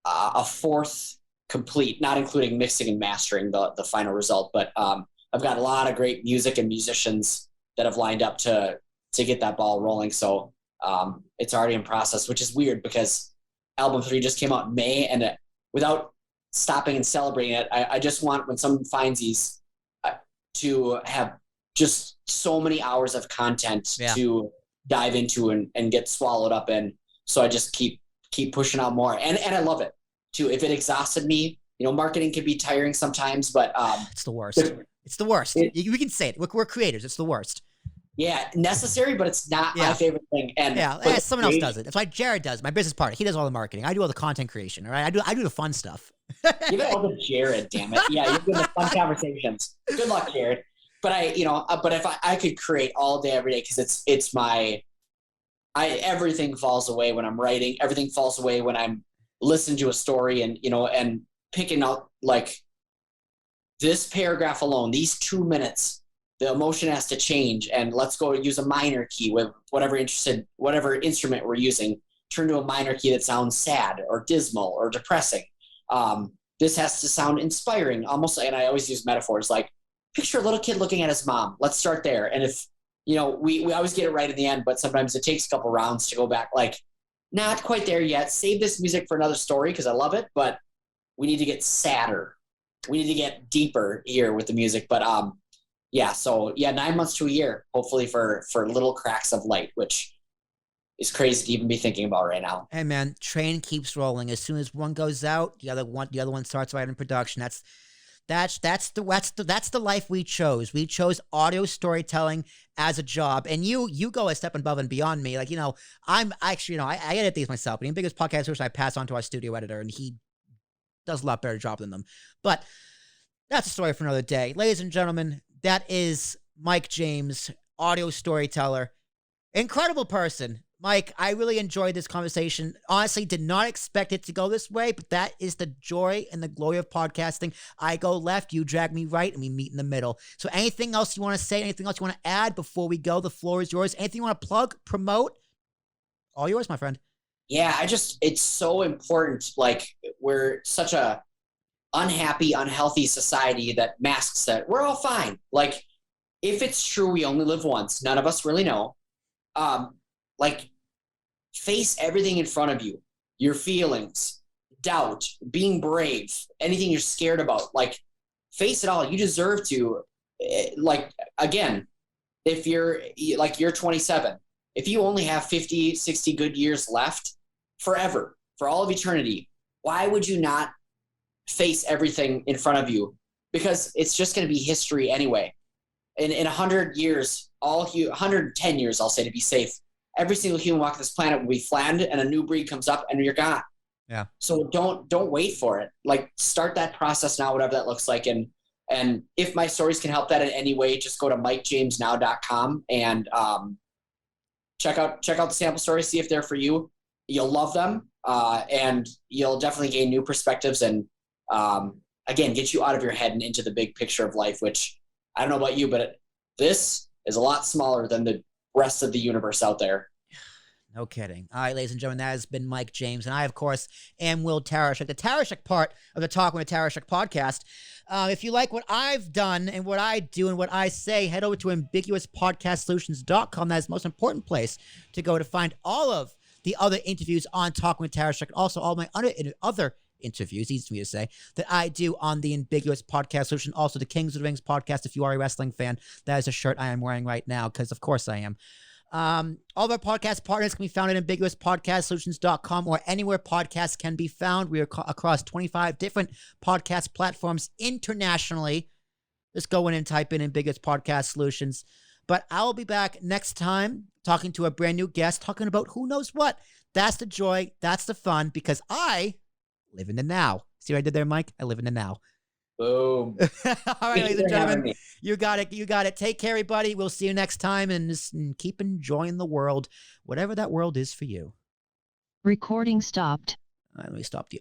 a fourth complete, not including mixing and mastering the final result. But I've got a lot of great music and musicians that have lined up to get that ball rolling. So it's already in process, which is weird because album 3 just came out in May, and without stopping and celebrating it, I just want, when someone finds these, to have just so many hours of content to dive into and get swallowed up in. So I just keep pushing out more. And I love it too. If it exhausted me, marketing can be tiring sometimes, but it's the worst. It's the worst. We can say it. We're creators. It's the worst. Yeah, necessary, but it's not my favorite thing. And someone else does it. That's why Jared does. My business partner. He does all the marketing. I do all the content creation. All right, I do the fun stuff. Give it all to Jared, damn it. Yeah, you're doing the fun conversations. Good luck, Jared. But but if I could create all day, every day, because it's everything falls away when I'm writing. Everything falls away when I'm listening to a story and picking out, like, this paragraph alone, these 2 minutes. The emotion has to change, and let's go use a minor key with whatever instrument we're using, turn to a minor key that sounds sad or dismal or depressing. This has to sound inspiring, almost. And I always use metaphors like, picture a little kid looking at his mom. Let's start there. And if, we always get it right in the end, but sometimes it takes a couple rounds to go back, like, not quite there yet. Save this music for another story because I love it, but we need to get sadder. We need to get deeper here with the music. But, 9 months to a year, hopefully for Little Cracks of Light, which is crazy to even be thinking about right now. Hey man, train keeps rolling. As soon as one goes out, the other one starts right in production. That's the life we chose. We chose audio storytelling as a job, and you go a step above and beyond me. Like, I'm actually, I edit these myself. But the biggest podcast which I pass on to our studio editor, and he does a lot better job than them. But that's a story for another day, ladies and gentlemen. That is Mike James, audio storyteller, incredible person. Mike, I really enjoyed this conversation. Honestly, did not expect it to go this way, but that is the joy and the glory of podcasting. I go left, you drag me right, and we meet in the middle. So anything else you want to say, anything else you want to add before we go? The floor is yours. Anything you want to plug, promote? All yours, my friend. Yeah, it's so important. Like, we're such a unhappy, unhealthy society that masks that we're all fine. Like, if it's true we only live once, none of us really know. Face everything in front of you, your feelings, doubt, being brave, anything you're scared about, like, face it all. You deserve to, again, if you're 27, if you only have 50, 60 good years left forever, for all of eternity, why would you not face everything in front of you? Because it's just going to be history anyway. In 100 years, 110 years, I'll say, to be safe, every single human walking this planet will be flattened, and a new breed comes up and you're gone. Yeah. So don't wait for it. Like, start that process now, whatever that looks like. And if my stories can help that in any way, just go to mikejamesnow.com and check out the sample stories, see if they're for you. you'll love them, and you'll definitely gain new perspectives and, again, get you out of your head and into the big picture of life, which I don't know about you, but this is a lot smaller than the rest of the universe out there. No kidding. All right, ladies and gentlemen, that has been Mike James. And I, of course, am Will Tarashuk, the Tarashuk part of the Talking with Tarashuk podcast. If you like what I've done and what I do and what I say, head over to ambiguouspodcastsolutions.com. That is the most important place to go to find all of the other interviews on Talking with Tarashuk, and also all my other interviews, easy for me to say, that I do on the Ambiguous Podcast Solution. Also, the Kings of the Rings podcast. If you are a wrestling fan, that is a shirt I am wearing right now, because of course I am. All of our podcast partners can be found at ambiguouspodcastsolutions.com or anywhere podcasts can be found. We are across 25 different podcast platforms internationally. Just go in and type in Ambiguous Podcast Solutions. But I'll be back next time talking to a brand new guest, talking about who knows what. That's the joy. That's the fun, because I live in the now. See what I did there, Mike? I live in the now. Boom. All right, ladies and gentlemen, you got it. You got it. Take care, everybody. We'll see you next time, and just keep enjoying the world, whatever that world is for you. Recording stopped. All right, let me stop the